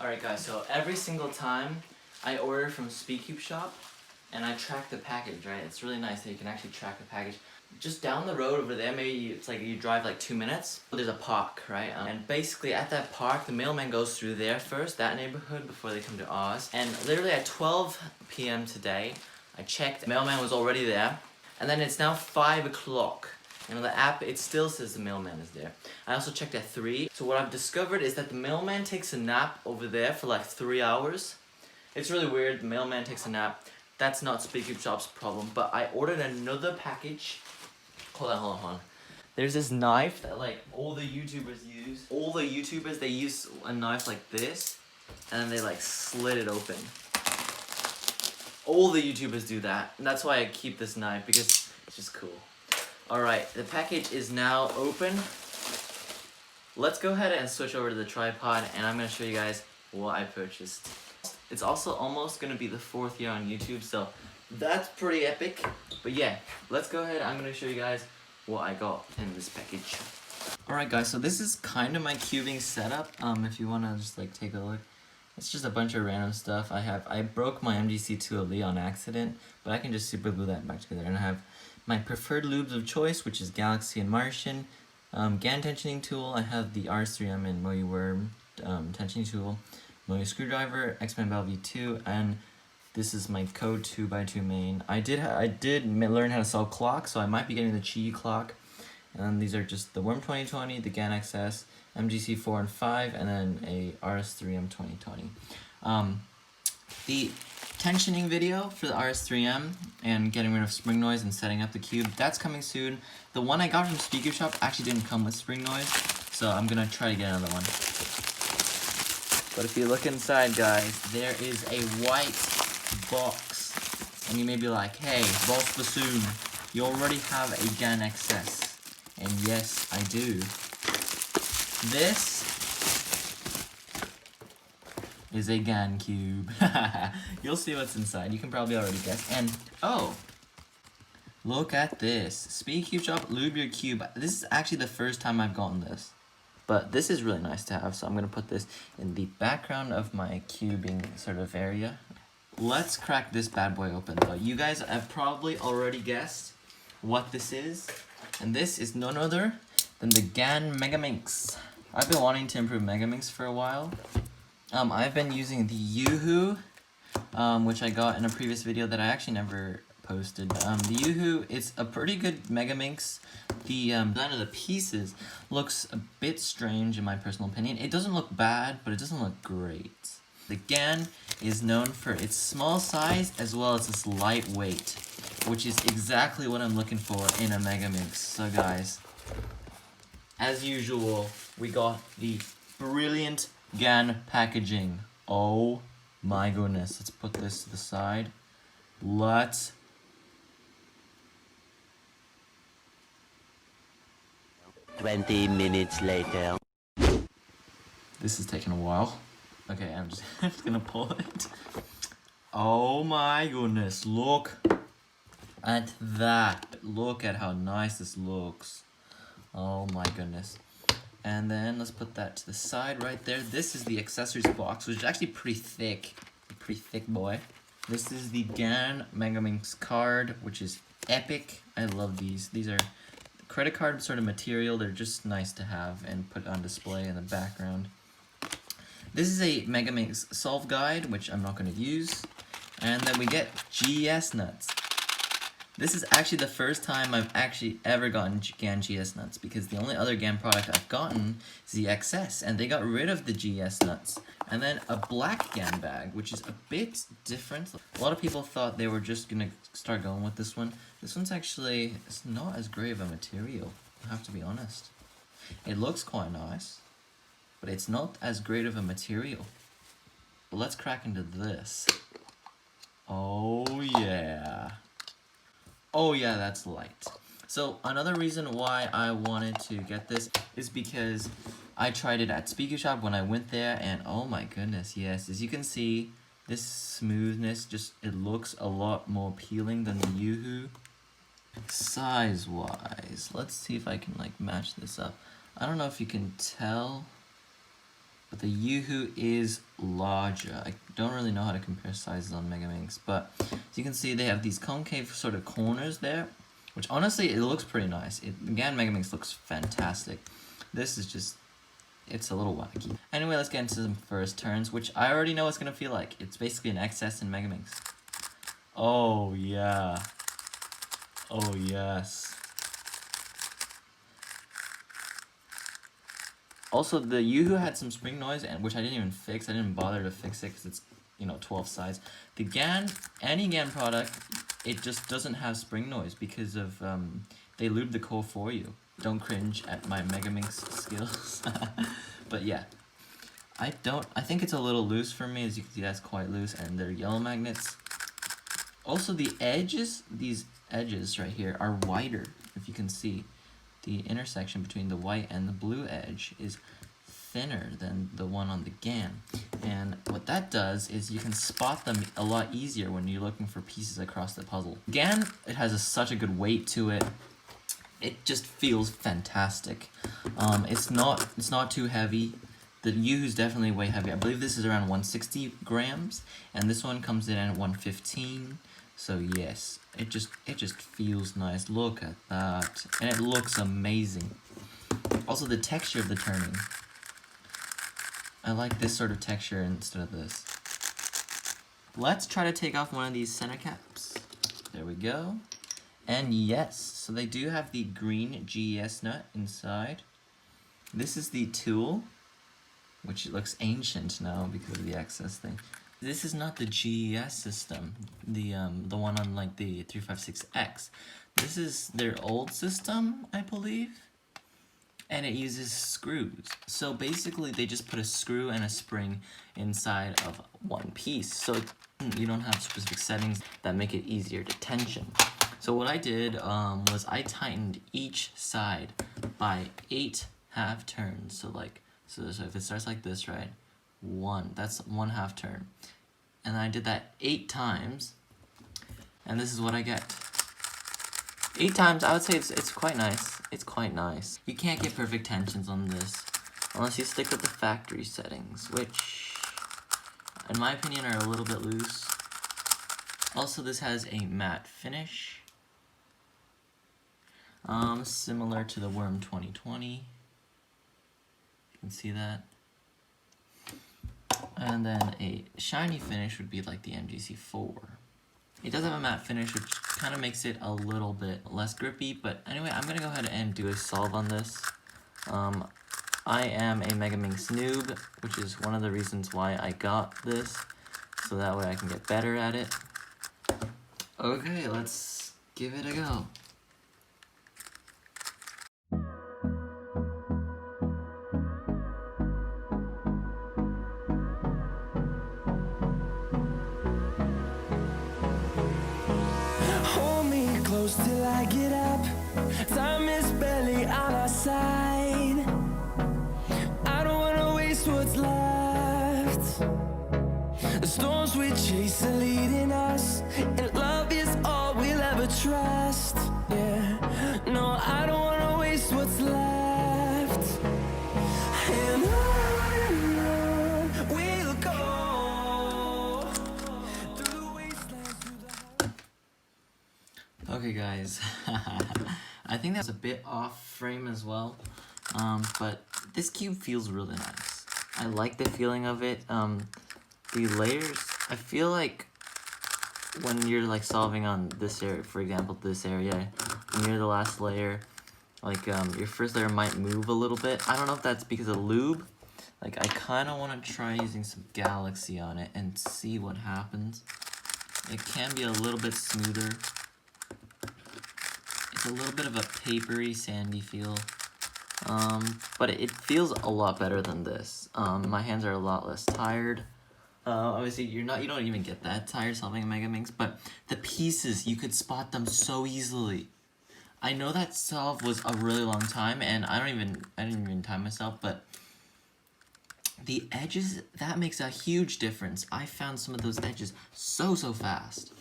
Alright guys, so every single time I order from Speedcube shop and I track the package, right? It's really nice that you can actually track the package. Just down the road over there, maybe it's like you drive like 2 minutes, there's a park, right? And basically at that park, the mailman goes through there first, that neighborhood, before they come to ours. And literally at 12 p.m. today, I checked, the mailman was already there. And then it's now 5 o'clock. And on the app, it still says the mailman is there. I also checked at 3. So what I've discovered is that the mailman takes a nap over there for like 3 hours. It's really weird, the mailman takes a nap. That's not Speedcube Shop's problem, but I ordered another package. Hold on. There's this knife that like all the YouTubers use. All the YouTubers, they use a knife like this, and then they like slit it open. All the YouTubers do that, and that's why I keep this knife, because it's just cool. Alright, the package is now open. Let's go ahead and switch over to the tripod, and I'm going to show you guys what I purchased. It's also almost going to be the 4th year on YouTube, so that's pretty epic. But yeah, let's go ahead, I'm going to show you guys what I got in this package. Alright guys, so this is kind of my cubing setup, if you want to just like take a look. It's just a bunch of random stuff. I broke my MGC2LE on accident, but I can just super glue that back together. And I have my preferred lubes of choice, which is Galaxy and Martian. GAN tensioning tool, I have the RS3M and Moe Worm tensioning tool. Moe screwdriver, X-Men Bell V2, and this is my Code 2x2 main. I did learn how to solve clocks, so I might be getting the Qi clock. And these are just the Worm 2020, the GAN XS, MGC 4 and 5, and then a RS3M 2020. The tensioning video for the RS3M and getting rid of spring noise and setting up the cube, that's coming soon. The one I got from Speedcube Shop actually didn't come with spring noise, so I'm gonna try to get another one. But if you look inside, guys, there is a white box. And you may be like, hey, boss bassoon, you already have a GAN XS. And yes, I do. This is a GAN cube. You'll see what's inside. You can probably already guess. And, oh, look at this. Speedcube Shop, lube your cube. This is actually the first time I've gotten this. But this is really nice to have, so I'm going to put this in the background of my cubing sort of area. Let's crack this bad boy open, though. You guys have probably already guessed what this is. And this is none other than the GAN Megaminx. I've been wanting to improve Megaminx for a while. I've been using the Yoo-Hoo, which I got in a previous video that I actually never posted. The Yoo-Hoo, it's a pretty good Megaminx. The design of the pieces looks a bit strange in my personal opinion. It doesn't look bad, but it doesn't look great. The GAN is known for its small size as well as its lightweight, which is exactly what I'm looking for in a Megaminx. So guys, as usual, we got the brilliant GAN packaging. Oh my goodness. Let's put this to the side. Let's 20 minutes later. This is taking a while. Okay, I'm just gonna pull it. Oh my goodness, look at that. Look at how nice this looks. Oh my goodness. And then let's put that to the side right there. This is the accessories box, which is actually pretty thick. Pretty thick boy. This is the GAN Megaminx card, which is epic. I love these. These are credit card sort of material. They're just nice to have and put on display in the background. This is a Megaminx solve guide, which I'm not going to use. And then we get GS nuts. This is actually the first time I've actually ever gotten GAN GS nuts, because the only other GAN product I've gotten is the XS, and they got rid of the GS nuts. And then a black GAN bag, which is a bit different. A lot of people thought they were just going to start going with this one. This one's actually, it's not as great of a material, I have to be honest. It looks quite nice, but it's not as great of a material. But let's crack into this. Oh yeah. Oh yeah, that's light. So another reason why I wanted to get this is because I tried it at Speedcube Shop when I went there, and oh my goodness, yes, as you can see, this smoothness, just, it looks a lot more appealing than the Yoo-Hoo. Size-wise, let's see if I can like match this up. I don't know if you can tell, but the Yoo-hoo is larger. I don't really know how to compare sizes on Megaminx, but as you can see, they have these concave sort of corners there, which honestly, it looks pretty nice. GAN Megaminx looks fantastic. This is just, it's a little wacky. Anyway, let's get into some first turns, which I already know it's gonna feel like. It's basically an XS in Megaminx. Oh yeah. Oh yes. Also, the Yoo-hoo had some spring noise, and which I didn't even fix. I didn't bother to fix it because it's, you know, 12 sides. The GAN, any GAN product, it just doesn't have spring noise because of, they lube the core for you. Don't cringe at my Megaminx skills. But yeah, I think it's a little loose for me. As you can see, that's quite loose, and they're yellow magnets. Also, the edges, these edges right here are wider, if you can see. The intersection between the white and the blue edge is thinner than the one on the GAN. And what that does is you can spot them a lot easier when you're looking for pieces across the puzzle. GAN, it has such a good weight to it. It just feels fantastic. It's not too heavy. The Yoo-hoo's definitely way heavy. I believe this is around 160 grams, and this one comes in at 115. So yes, it just feels nice. Look at that, and it looks amazing. Also, the texture of the turning. I like this sort of texture instead of this. Let's try to take off one of these center caps. There we go. And yes, so they do have the green GES nut inside. This is the tool, which looks ancient now because of the access thing. This is not the GES system, the one on like the 356X. This is their old system, I believe, and it uses screws. So basically, they just put a screw and a spring inside of one piece, so you don't have specific settings that make it easier to tension. So what I did was I tightened each side by 8 half turns. So if it starts like this, right? That's 1 half turn. And I did that 8 times, and this is what I get. 8 times, I would say it's quite nice. It's quite nice. You can't get perfect tensions on this unless you stick with the factory settings, which, in my opinion, are a little bit loose. Also, this has a matte finish, similar to the Worm 2020. You can see that. And then a shiny finish would be like the MGC4. It does have a matte finish, which kind of makes it a little bit less grippy, but anyway, I'm going to go ahead and do a solve on this. I am a Megaminx noob, which is one of the reasons why I got this, so that way I can get better at it. Okay, let's give it a go. Till I get up, time is barely on our side. I don't wanna waste what's left. The storms we chase are leading us, and love is all we'll ever trust. Yeah, no, I don't wanna waste what's left. And on we'll go through the wastelands, through the... Okay guys, I think that's a bit off frame as well, but this cube feels really nice. I like the feeling of it. The layers, I feel like when you're like solving on this area, for example this area, near the last layer, like your first layer might move a little bit. I don't know if that's because of lube. Like I kind of want to try using some Galaxy on it and see what happens. It can be a little bit smoother. A little bit of a papery, sandy feel, but it feels a lot better than this. My hands are a lot less tired. Obviously, you don't even get that tired solving a Megaminx, but the pieces, you could spot them so easily. I know that solve was a really long time, and I didn't even time myself, but the edges, that makes a huge difference. I found some of those edges so fast.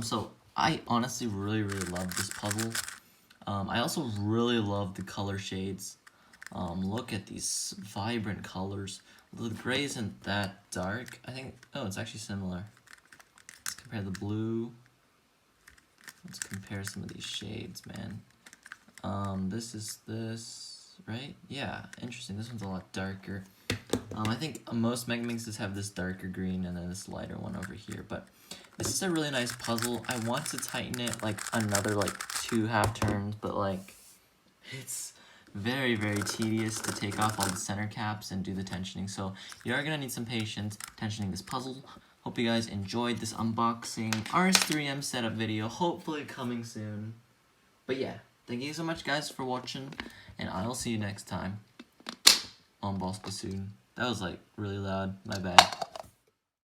So I honestly really love this puzzle. I also really love the color shades. Look at these vibrant colors. The gray isn't that dark. I think, oh, it's actually similar. Let's compare the blue. Let's compare some of these shades, man. This is this, right? Yeah, interesting. This one's a lot darker. I think most Megaminxes have this darker green and then this lighter one over here, but this is a really nice puzzle. I want to tighten it like another like 2 half turns, but like it's very, very tedious to take off all the center caps and do the tensioning. So you are gonna need some patience tensioning this puzzle. Hope you guys enjoyed this unboxing RS3M setup video, hopefully coming soon. But yeah, thank you so much guys for watching, and I'll see you next time on Boss Bassoon. That was like really loud, my bad.